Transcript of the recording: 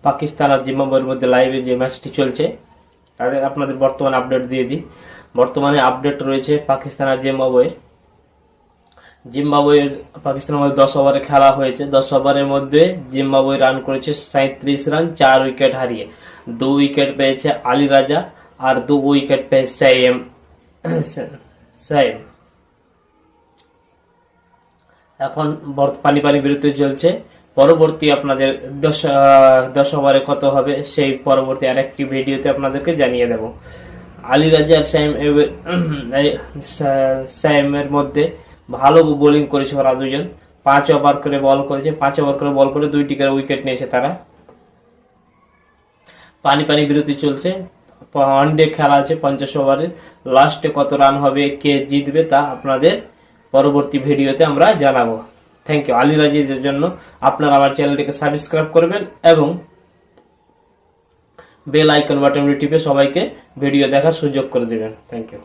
পাকিস্তান আর জিম্বাবুয়ের মধ্যে লাইভে যে ম্যাচটি চলছে তাদের আপনাদের বর্তমানে আপডেট দিয়ে দিই। বর্তমানে আপডেট রয়েছে পাকিস্তান আর জিম্বাবুয়ের পাকিস্তানের মধ্যে 10 ওভারে খেলা হয়েছে। 10 ওভারের মধ্যে জিম্বাবুয়ে রান করেছে 37 রান, 4 উইকেট হারিয়ে। 2 উইকেট পেয়েছে আলী রাজা আর 2 উইকেট পেয়েছে সাইম। এখন পানি বিরতি চলছে। পরবর্তী আপনাদের 10 ওভারে কত হবে সেই পরবর্তী আরেকটি ভিডিওতে আপনাদেরকে জানিয়ে দেব। আলী রাজা আর সাইমের মধ্যে ভালো বোলিং করেছে ওরা দুজন। 5 ওভার করে বল করেছে, 5 ওভার করে বল করে 2টি করে উইকেট নিয়েছে তারা। পানি বিরতি চলছে। ওয়ানডে খেলা আছে 50 ওভারের। লাস্টে কত রান হবে, কে জিতবে তা আপনাদের পরবর্তী ভিডিওতে আমরা জানাবো। Thank you. আলী রাজির জন্য আপনারা আমার চ্যানেলটিকে সাবস্ক্রাইব করবেন এবং বেল আইকন বাটনটি টিপে সবাইকে ভিডিও দেখার সুযোগ করে দেবেন। Thank you.